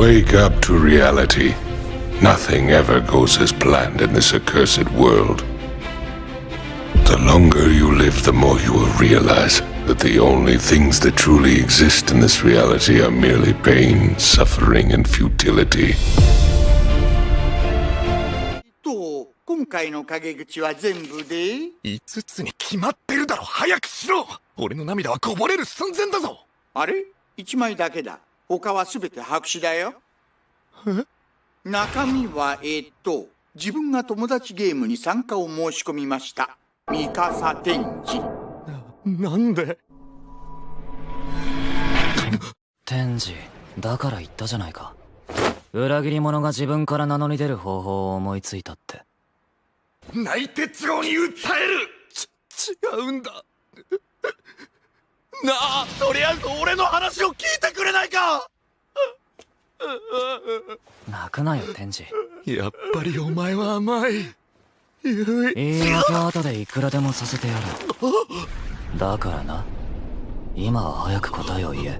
Wake up to reality. Nothing ever goes as planned in this accursed world. The longer you live, the more you will realize that the only things that truly exist in this reality are merely pain, suffering, and futility. 今回の陰口は全部で5つに決まってるだろ。早くしろ。俺の涙はこぼれる寸前だぞ。あれ ?1 枚だけだ。他は全て白紙だよ。中身は自分が友達ゲームに参加を申し込みました。ミカサ天智。なんで？天智、だから言ったじゃないか。裏切り者が自分から名乗り出る方法を思いついたって。内鉄郎に訴える。違うんだ。なあ、とりあえず俺の話を聞いてくれないか。泣くなよ天智。やっぱりお前は甘い。言い訳は後でいくらでもさせてやる。だからな、今は早く答えを言え。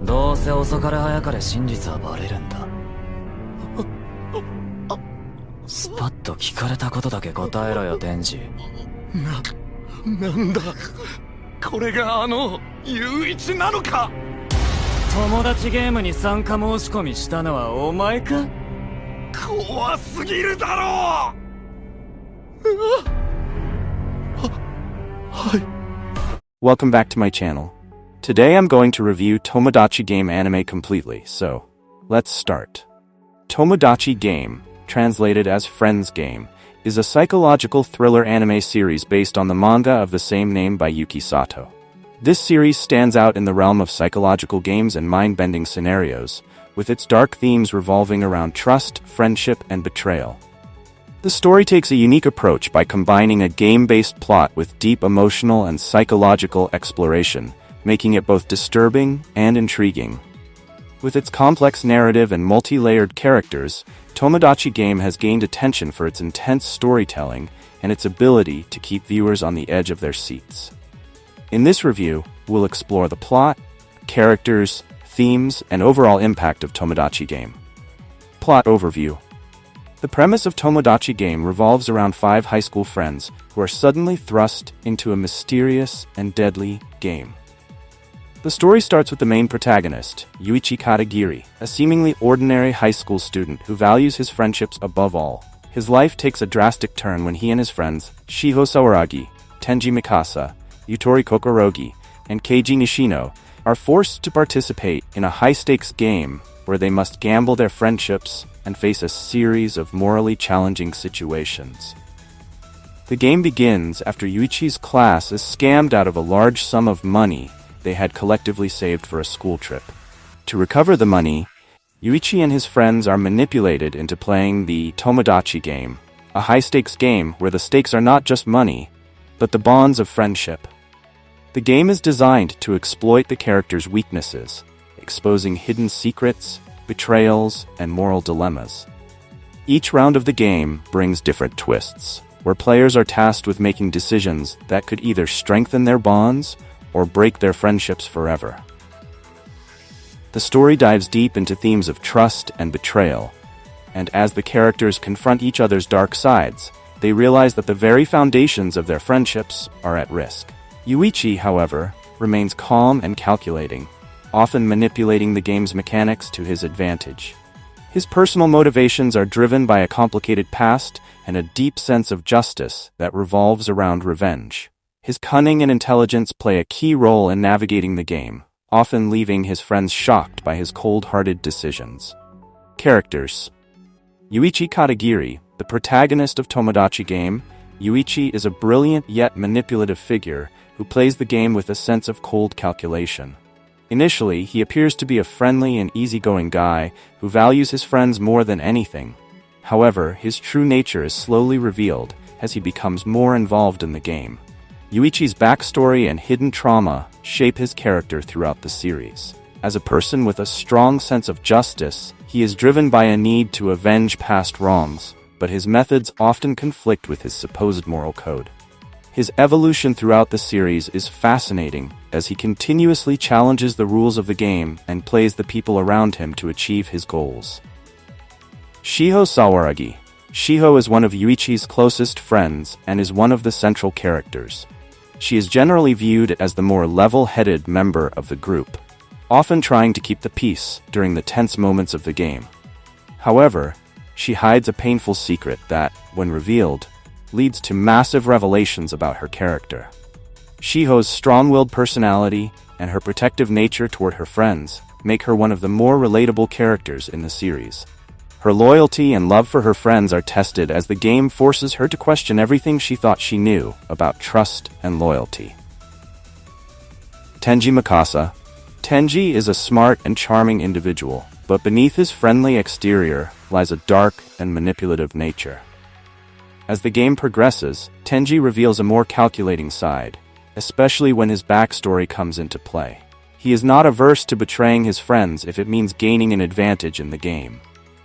どうせ遅かれ早かれ真実はバレるんだ。スパッと聞かれたことだけ答えろよ天智。なんだこれが雄一なのか。友達ゲームに参加申し込みしたのはお前か。怖すぎるだろう。Welcome back to my channel. Today I'm going to review Tomodachi Game anime completely, so let's start. Tomodachi Game, translated as Friends Game, is a psychological thriller anime series based on the manga of the same name by Yuki Sato. This series stands out in the realm of psychological games and mind-bending scenarios, with its dark themes revolving around trust, friendship, and betrayal. The story takes a unique approach by combining a game-based plot with deep emotional and psychological exploration, making it both disturbing and intriguing. With its complex narrative and multi-layered characters, Tomodachi Game has gained attention for its intense storytelling and its ability to keep viewers on the edge of their seats. In this review, we'll explore the plot, characters, themes, and overall impact of Tomodachi Game. Plot overview. The premise of Tomodachi Game revolves around 5 high school friends who are suddenly thrust into a mysterious and deadly game. The story starts with the main protagonist, Yuichi Katagiri, a seemingly ordinary high school student who values his friendships above all. His life takes a drastic turn when he and his friends, Shiho Sawaragi, Tenji Mikasa, Yutori Kokorogi, and Keiji Nishino, are forced to participate in a high-stakes game where they must gamble their friendships and face a series of morally challenging situations. The game begins after Yuichi's class is scammed out of a large sum of money they had collectively saved for a school trip. To recover the money, Yuichi and his friends are manipulated into playing the Tomodachi Game, a high-stakes game where the stakes are not just money, but the bonds of friendship. The game is designed to exploit the characters' weaknesses, exposing hidden secrets, betrayals, and moral dilemmas. Each round of the game brings different twists, where players are tasked with making decisions that could either strengthen their bonds or break their friendships forever. The story dives deep into themes of trust and betrayal, and as the characters confront each other's dark sides, they realize that the very foundations of their friendships are at risk. Yuichi, however, remains calm and calculating, often manipulating the game's mechanics to his advantage. His personal motivations are driven by a complicated past and a deep sense of justice that revolves around revenge. His cunning and intelligence play a key role in navigating the game, often leaving his friends shocked by his cold-hearted decisions. Characters. Yuichi Katagiri, the protagonist of Tomodachi Game, Yuichi is a brilliant yet manipulative figure who plays the game with a sense of cold calculation. Initially, he appears to be a friendly and easygoing guy who values his friends more than anything. However, his true nature is slowly revealed as he becomes more involved in the game. Yuichi's backstory and hidden trauma shape his character throughout the series. As a person with a strong sense of justice, he is driven by a need to avenge past wrongs, but his methods often conflict with his supposed moral code. His evolution throughout the series is fascinating, as he continuously challenges the rules of the game and plays the people around him to achieve his goals. Shiho Sawaragi. Shiho is one of Yuichi's closest friends and is one of the central characters. She is generally viewed as the more level-headed member of the group, often trying to keep the peace during the tense moments of the game. However, she hides a painful secret that, when revealed, leads to massive revelations about her character. Shiho's strong-willed personality and her protective nature toward her friends make her one of the more relatable characters in the series. Her loyalty and love for her friends are tested as the game forces her to question everything she thought she knew about trust and loyalty. Tenji Mikasa. Tenji is a smart and charming individual, but beneath his friendly exterior lies a dark and manipulative nature. As the game progresses, Tenji reveals a more calculating side, especially when his backstory comes into play. He is not averse to betraying his friends if it means gaining an advantage in the game.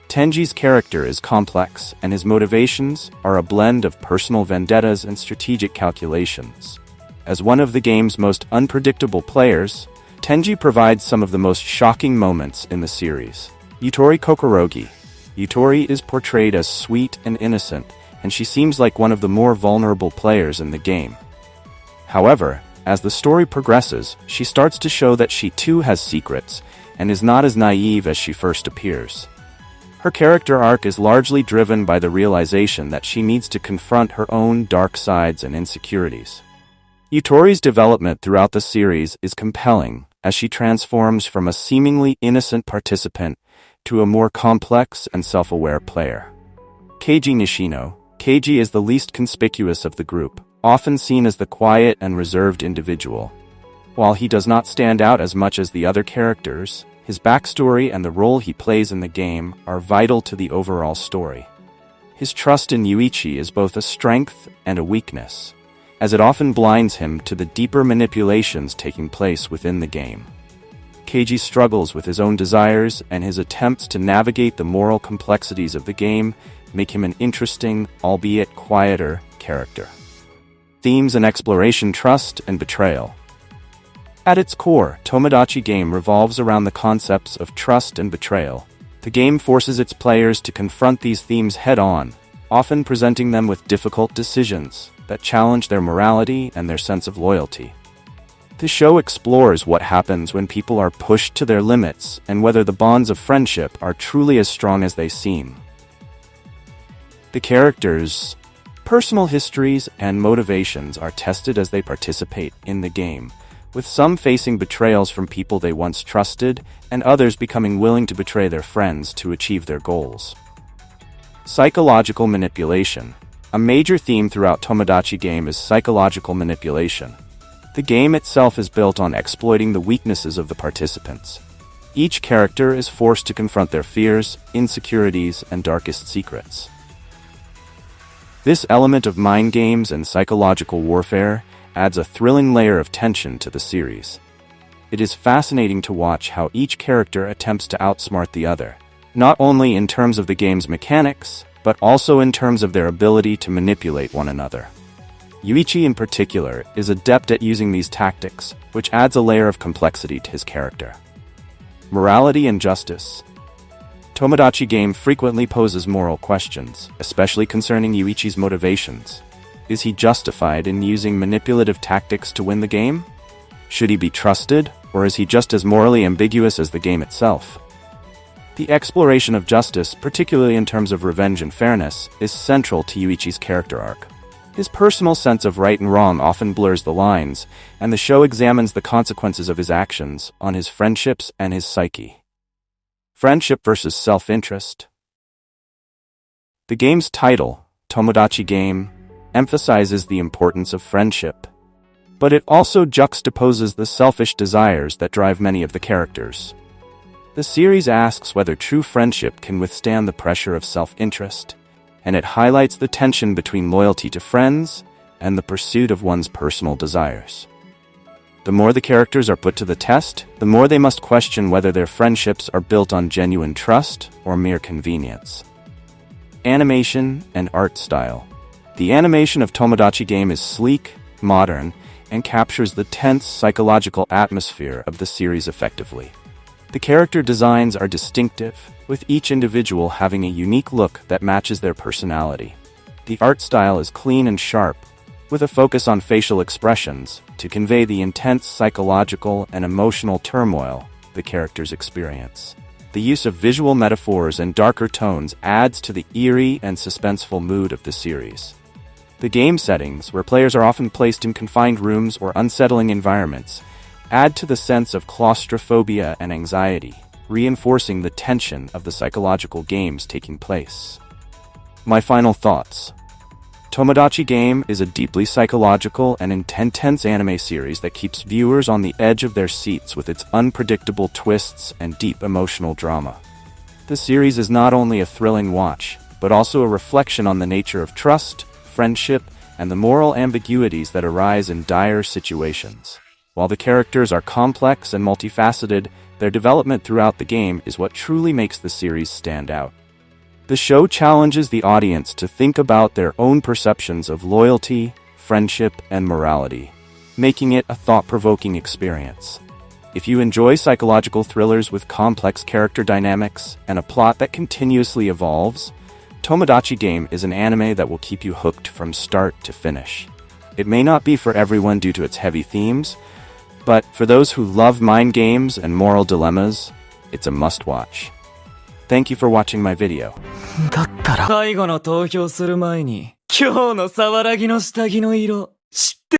Tenji's character is complex, and his motivations are a blend of personal vendettas and strategic calculations. As one of the game's most unpredictable players, Tenji provides some of the most shocking moments in the series. Yutori Kokorogi. Yutori is portrayed as sweet and innocent, and she seems like one of the more vulnerable players in the game. However, as the story progresses, she starts to show that she too has secrets, and is not as naive as she first appears. Her character arc is largely driven by the realization that she needs to confront her own dark sides and insecurities. Yutori's development throughout the series is compelling, as she transforms from a seemingly innocent participant to a more complex and self-aware player. Keiji Nishino. Keiji is the least conspicuous of the group, often seen as the quiet and reserved individual. While he does not stand out as much as the other characters, his backstory and the role he plays in the game are vital to the overall story. His trust in Yuichi is both a strength and a weakness, as it often blinds him to the deeper manipulations taking place within the game. Keiji struggles with his own desires, and his attempts to navigate the moral complexities of the game make him an interesting, albeit quieter, character. Themes and exploration: trust and betrayal. At its core, Tomodachi game revolves around the concepts of trust and betrayal. The game forces its players to confront these themes head-on, often presenting them with difficult decisions that challenge their morality and their sense of loyalty. The show explores what happens when people are pushed to their limits and whether the bonds of friendship are truly as strong as they seem. The characters' personal histories and motivations are tested as they participate in the game, with some facing betrayals from people they once trusted and others becoming willing to betray their friends to achieve their goals. Psychological manipulation. A major theme throughout Tomodachi game is psychological manipulation. The game itself is built on exploiting the weaknesses of the participants. Each character is forced to confront their fears, insecurities, and darkest secrets. This element of mind games and psychological warfare adds a thrilling layer of tension to the series. It is fascinating to watch how each character attempts to outsmart the other, not only in terms of the game's mechanics, but also in terms of their ability to manipulate one another. Yuichi in particular is adept at using these tactics, which adds a layer of complexity to his character. Morality and justice. Tomodachi game frequently poses moral questions, especially concerning Yuichi's motivations. Is he justified in using manipulative tactics to win the game? Should he be trusted, or is he just as morally ambiguous as the game itself? The exploration of justice, particularly in terms of revenge and fairness, is central to Yuichi's character arc. His personal sense of right and wrong often blurs the lines, and the show examines the consequences of his actions on his friendships and his psyche. Friendship versus self-interest. The game's title, Tomodachi Game, emphasizes the importance of friendship, but it also juxtaposes the selfish desires that drive many of the characters. The series asks whether true friendship can withstand the pressure of self-interest, and it highlights the tension between loyalty to friends and the pursuit of one's personal desires. The more the characters are put to the test, the more they must question whether their friendships are built on genuine trust or mere convenience. Animation and art style. The animation of Tomodachi game is sleek, modern, and captures the tense psychological atmosphere of the series effectively. The character designs are distinctive, with each individual having a unique look that matches their personality. The art style is clean and sharp, with a focus on facial expressions to convey the intense psychological and emotional turmoil the characters experience. The use of visual metaphors and darker tones adds to the eerie and suspenseful mood of the series. The game settings, where players are often placed in confined rooms or unsettling environments, add to the sense of claustrophobia and anxiety, reinforcing the tension of the psychological games taking place. My final thoughts. Tomodachi Game is a deeply psychological and intense anime series that keeps viewers on the edge of their seats with its unpredictable twists and deep emotional drama. The series is not only a thrilling watch, but also a reflection on the nature of trust, friendship, and the moral ambiguities that arise in dire situations. While the characters are complex and multifaceted, their development throughout the game is what truly makes the series stand out. The show challenges the audience to think about their own perceptions of loyalty, friendship, and morality, making it a thought-provoking experience. If you enjoy psychological thrillers with complex character dynamics and a plot that continuously evolves, Tomodachi Game is an anime that will keep you hooked from start to finish. It may not be for everyone due to its heavy themes, but for those who love mind games and moral dilemmas, it's a must-watch. Thank you for watching my video. 最後の投票する前に、今日の沢良ぎの下着の色、知って